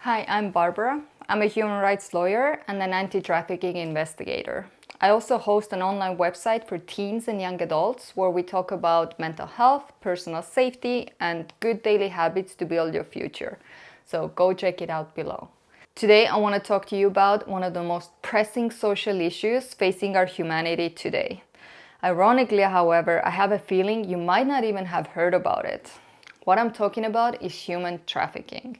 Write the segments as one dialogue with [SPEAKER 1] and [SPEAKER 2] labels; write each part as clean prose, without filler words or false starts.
[SPEAKER 1] Hi, I'm Barbara. I'm a human rights lawyer and an anti-trafficking investigator. I also host an online website for teens and young adults where we talk about mental health, personal safety, and good daily habits to build your future. So go check it out below. Today, I want to talk to you about one of the most pressing social issues facing our humanity today. Ironically, however, I have a feeling you might not even have heard about it. What I'm talking about is human trafficking.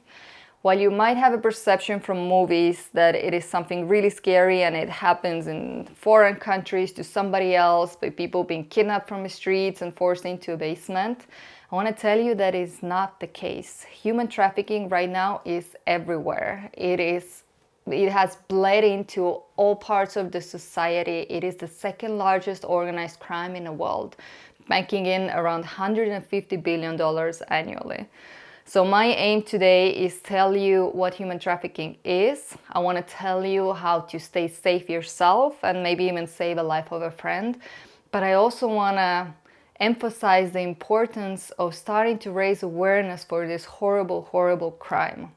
[SPEAKER 1] While you might have a perception from movies that it is something really scary and it happens in foreign countries to somebody else by people being kidnapped from the streets and forced into a basement, I want to tell you that is not the case. Human trafficking right now is everywhere. It has bled into all parts of the society. It is the second largest organized crime in the world, banking in around $150 billion annually. So my aim today is tell you what human trafficking is. I want to tell you how to stay safe yourself and maybe even save a life of a friend. But I also want to emphasize the importance of starting to raise awareness for this horrible, horrible crime.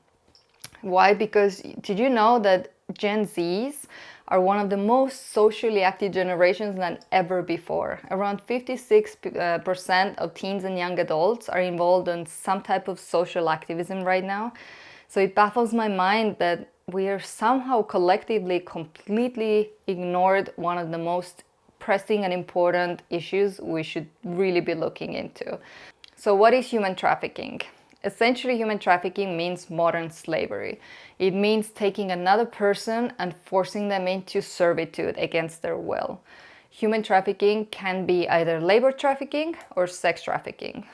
[SPEAKER 1] Why? Because did you know that Gen Zs are one of the most socially active generations than ever before? Around 56% of teens and young adults are involved in some type of social activism right now. So it baffles my mind that we are somehow collectively completely ignored one of the most pressing and important issues we should really be looking into. So what is human trafficking? Essentially, human trafficking means modern slavery. It means taking another person and forcing them into servitude against their will. Human trafficking can be either labor trafficking or sex trafficking.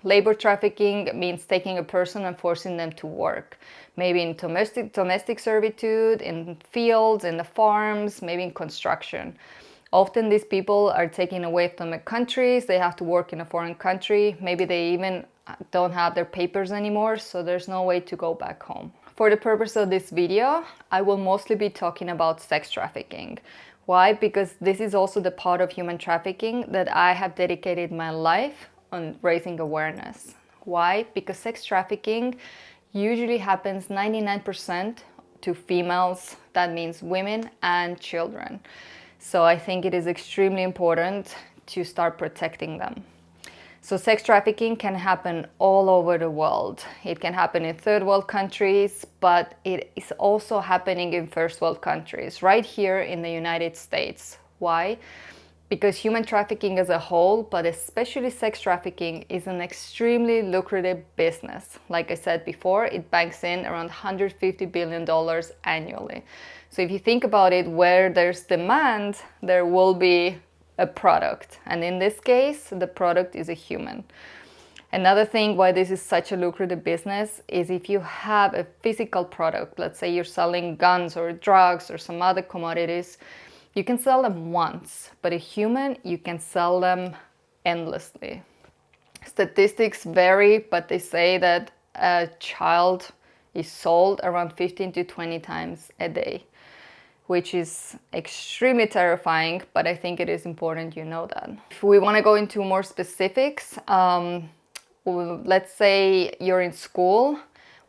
[SPEAKER 1] Labor trafficking means taking a person and forcing them to work, maybe in domestic servitude, in fields, in the farms, maybe in construction. Often these people are taken away from their countries, they have to work in a foreign country, maybe they even don't have their papers anymore, so there's no way to go back home. For the purpose of this video, I will mostly be talking about sex trafficking. Why? Because this is also the part of human trafficking that I have dedicated my life on raising awareness. Why? Because sex trafficking usually happens 99% to females, that means women and children. So I think it is extremely important to start protecting them. So sex trafficking can happen all over the world. It can happen in third world countries, but it is also happening in first world countries, right here in the United States. Why? Because human trafficking as a whole, but especially sex trafficking, is an extremely lucrative business. Like I said before, it banks in around $150 billion annually. So if you think about it, where there's demand, there will be a product. And in this case, the product is a human. Another thing why this is such a lucrative business is if you have a physical product, let's say you're selling guns or drugs or some other commodities, you can sell them once, but a human, you can sell them endlessly. Statistics vary, but they say that a child is sold around 15 to 20 times a day, which is extremely terrifying, but I think it is important you know that. If we want to go into more specifics, let's say you're in school.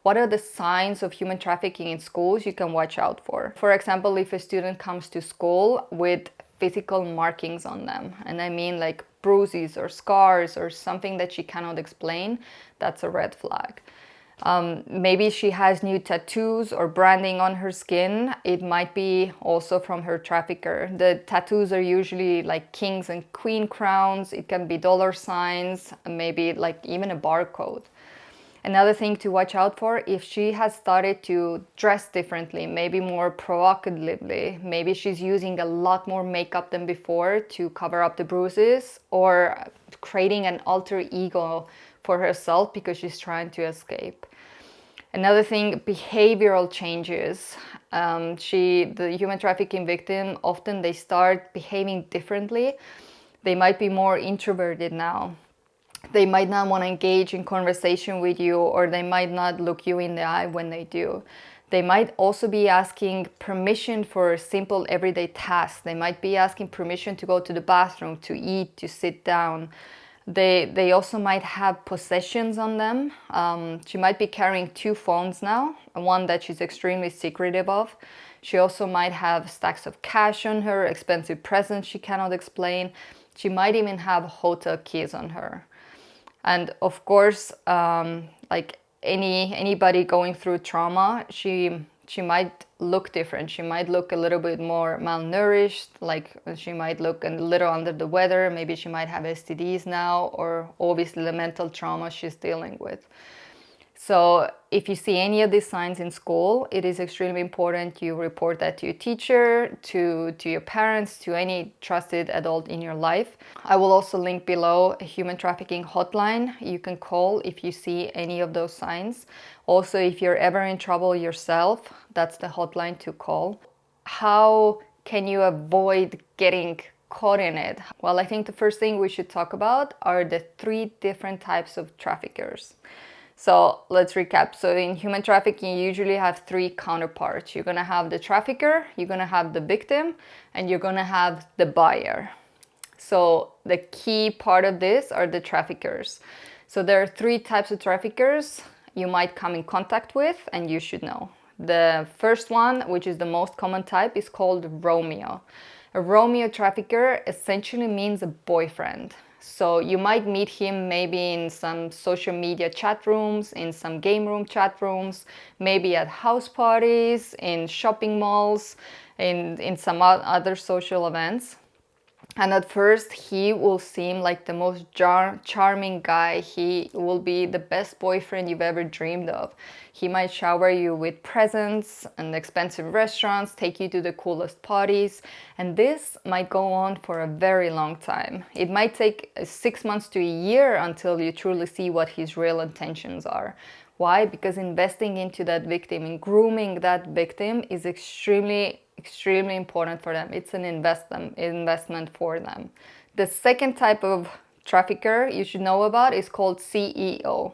[SPEAKER 1] What are the signs of human trafficking in schools you can watch out for? For example, if a student comes to school with physical markings on them, and I mean like bruises or scars or something that she cannot explain, that's a red flag. Maybe she has new tattoos or branding on her skin. It might be also from her trafficker. The tattoos are usually like kings and queen crowns. It can be dollar signs, maybe like even a barcode. Another thing to watch out for, if she has started to dress differently, maybe more provocatively, maybe she's using a lot more makeup than before to cover up the bruises, or creating an alter ego for herself because she's trying to escape. Another thing, behavioral changes. The human trafficking victim, often they start behaving differently. They might be more introverted now. They might not want to engage in conversation with you, or they might not look you in the eye when they do. They might also be asking permission for simple everyday tasks. They might be asking permission to go to the bathroom, to eat, to sit down. They also might have possessions on them. She might be carrying 2 phones now, one that she's extremely secretive of. She also might have stacks of cash on her, expensive presents she cannot explain. She might even have hotel keys on her. And of course, like anybody going through trauma, she might look different. She might look a little bit more malnourished, like she might look a little under the weather. Maybe she might have STDs now, or obviously the mental trauma she's dealing with. So if you see any of these signs in school, it is extremely important you report that to your teacher, to your parents, to any trusted adult in your life. I will also link below a human trafficking hotline you can call if you see any of those signs. Also, if you're ever in trouble yourself, that's the hotline to call. How can you avoid getting caught in it? Well, I think the first thing we should talk about are the 3 different types of traffickers. So let's recap. So in human trafficking, you usually have 3 counterparts. You're gonna have the trafficker, you're gonna have the victim, and you're gonna have the buyer. So the key part of this are the traffickers. So there are 3 types of traffickers you might come in contact with, and you should know. The first one, which is the most common type, is called Romeo. A Romeo trafficker essentially means a boyfriend. So you might meet him maybe in some social media chat rooms, in some game room chat rooms, maybe at house parties, in shopping malls, in some other social events. And at first, he will seem like the most charming guy. He will be the best boyfriend you've ever dreamed of. He might shower you with presents and expensive restaurants, take you to the coolest parties. And this might go on for a very long time. It might take 6 months to a year until you truly see what his real intentions are. Why? Because investing into that victim and grooming that victim is extremely important for them. It's an investment for them. The second type of trafficker you should know about is called CEO.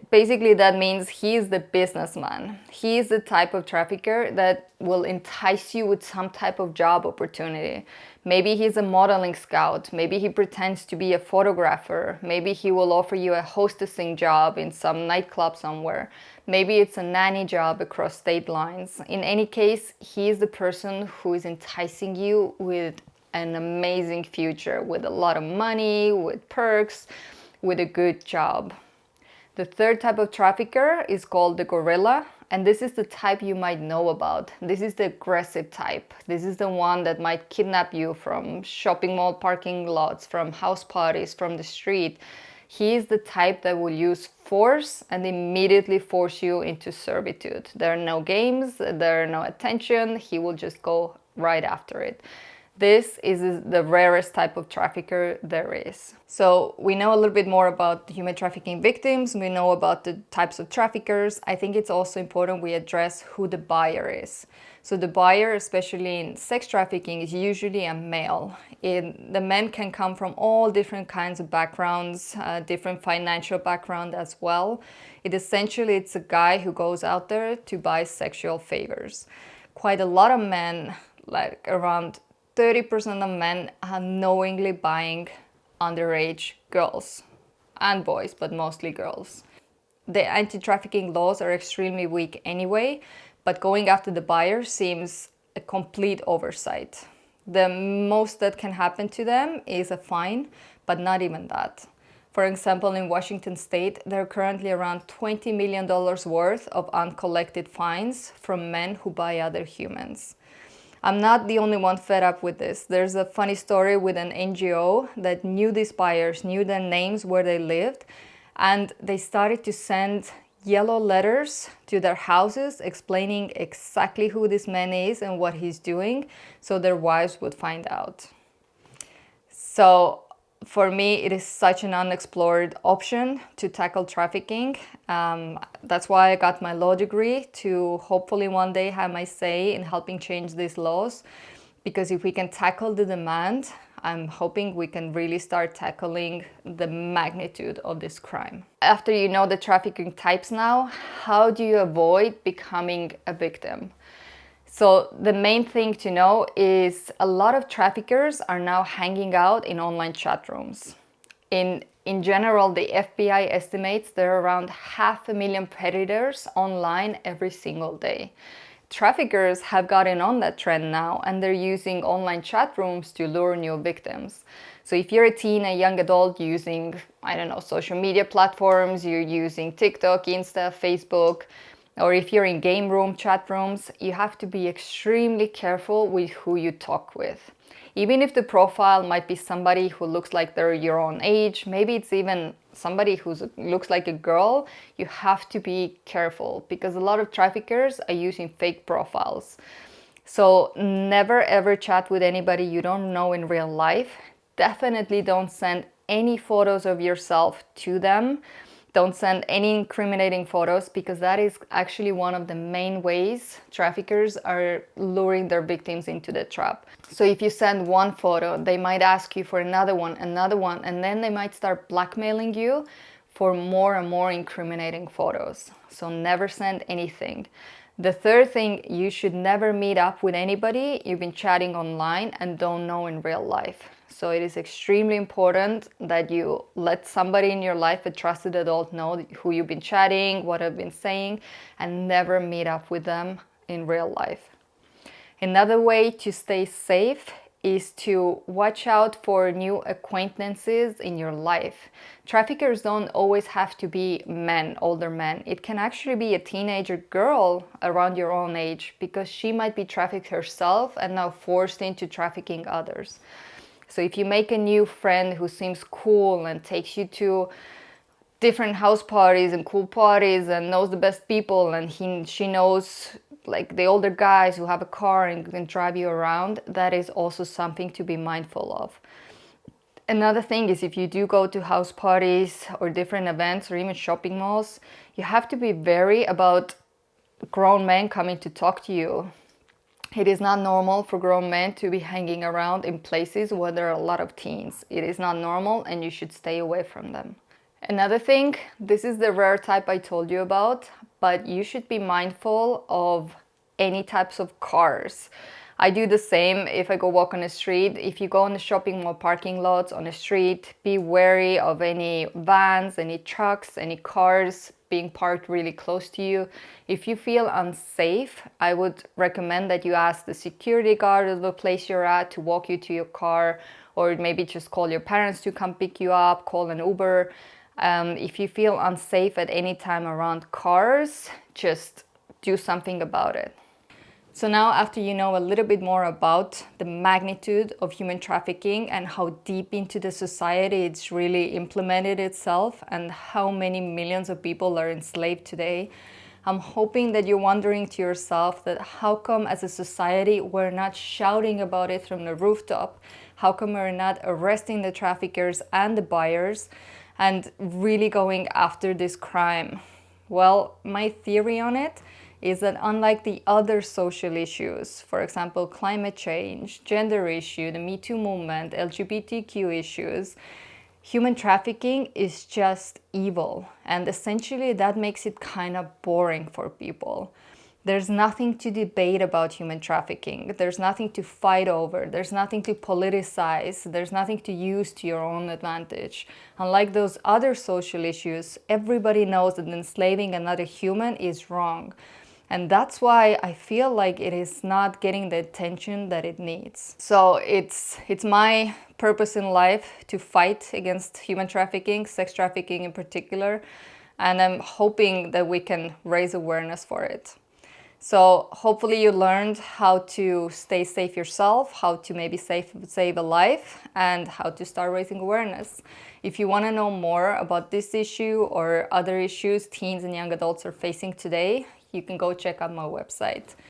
[SPEAKER 1] Basically, that means he is the businessman. He is the type of trafficker that will entice you with some type of job opportunity. Maybe he's a modeling scout. Maybe he pretends to be a photographer. Maybe he will offer you a hostessing job in some nightclub somewhere. Maybe it's a nanny job across state lines. In any case, he is the person who is enticing you with an amazing future, with a lot of money, with perks, with a good job. The third type of trafficker is called the gorilla, and this is the type you might know about. This is the aggressive type. This is the one that might kidnap you from shopping mall parking lots, from house parties, from the street. He is the type that will use force and immediately force you into servitude. There are no games, there are no attention. He will just go right after it. This is the rarest type of trafficker there is. So we know a little bit more about the human trafficking victims. We know about the types of traffickers. I think it's also important we address who the buyer is. So the buyer, especially in sex trafficking, is usually a male. The men can come from all different kinds of backgrounds, different financial background as well. It's a guy who goes out there to buy sexual favors. Quite a lot of men, like around 30% of men, are knowingly buying underage girls and boys, but mostly girls. The anti-trafficking laws are extremely weak anyway, but going after the buyer seems a complete oversight. The most that can happen to them is a fine, but not even that. For example, in Washington state, there are currently around $20 million worth of uncollected fines from men who buy other humans. I'm not the only one fed up with this. There's a funny story with an NGO that knew these buyers, knew their names, where they lived, and they started to send yellow letters to their houses explaining exactly who this man is and what he's doing, so their wives would find out. So for me, it is such an unexplored option to tackle trafficking. That's why I got my law degree, to hopefully one day have my say in helping change these laws. Because if we can tackle the demand, I'm hoping we can really start tackling the magnitude of this crime. After you know the trafficking types now, how do you avoid becoming a victim? So the main thing to know is a lot of traffickers are now hanging out in online chat rooms. In general, the FBI estimates there are around 500,000 predators online every single day. Traffickers have gotten on that trend now, and they're using online chat rooms to lure new victims. So if you're a teen, a young adult using, I don't know, social media platforms, you're using TikTok, Insta, Facebook, or if you're in game room, chat rooms, you have to be extremely careful with who you talk with. Even if the profile might be somebody who looks like they're your own age, maybe it's even somebody who looks like a girl, you have to be careful because a lot of traffickers are using fake profiles. So never ever chat with anybody you don't know in real life. Definitely don't send any photos of yourself to them. Don't send any incriminating photos because that is actually one of the main ways traffickers are luring their victims into the trap. So if you send one photo, they might ask you for another one, and then they might start blackmailing you for more and more incriminating photos. So never send anything. The third thing, you should never meet up with anybody you've been chatting online and don't know in real life. So it is extremely important that you let somebody in your life, a trusted adult, know who you've been chatting, what I've been saying, and never meet up with them in real life. Another way to stay safe is to watch out for new acquaintances in your life. Traffickers don't always have to be men, older men. It can actually be a teenager girl around your own age because she might be trafficked herself and now forced into trafficking others. So if you make a new friend who seems cool and takes you to different house parties and cool parties and knows the best people, and she knows like the older guys who have a car and can drive you around, that is also something to be mindful of. Another thing is if you do go to house parties or different events or even shopping malls, you have to be wary about grown men coming to talk to you. It is not normal for grown men to be hanging around in places where there are a lot of teens. It is not normal and you should stay away from them. Another thing, this is the rare type I told you about, but you should be mindful of any types of cars. I do the same if I go walk on the street. If you go on the shopping mall parking lots on the street, be wary of any vans, any trucks, any cars being parked really close to you. If you feel unsafe, I would recommend that you ask the security guard of the place you're at to walk you to your car, or maybe just call your parents to come pick you up, call an Uber. If you feel unsafe at any time around cars, just do something about it. So now, after you know a little bit more about the magnitude of human trafficking and how deep into the society it's really implemented itself and how many millions of people are enslaved today, I'm hoping that you're wondering to yourself that how come as a society we're not shouting about it from the rooftop? How come we're not arresting the traffickers and the buyers and really going after this crime? Well, my theory on it is that unlike the other social issues, for example, climate change, gender issue, the Me Too movement, LGBTQ issues, human trafficking is just evil. And essentially that makes it kind of boring for people. There's nothing to debate about human trafficking. There's nothing to fight over. There's nothing to politicize. There's nothing to use to your own advantage. Unlike those other social issues, everybody knows that enslaving another human is wrong. And that's why I feel like it is not getting the attention that it needs. So it's my purpose in life to fight against human trafficking, sex trafficking in particular, and I'm hoping that we can raise awareness for it. So hopefully you learned how to stay safe yourself, how to maybe save a life, and how to start raising awareness. If you want to know more about this issue or other issues teens and young adults are facing today, you can go check out my website.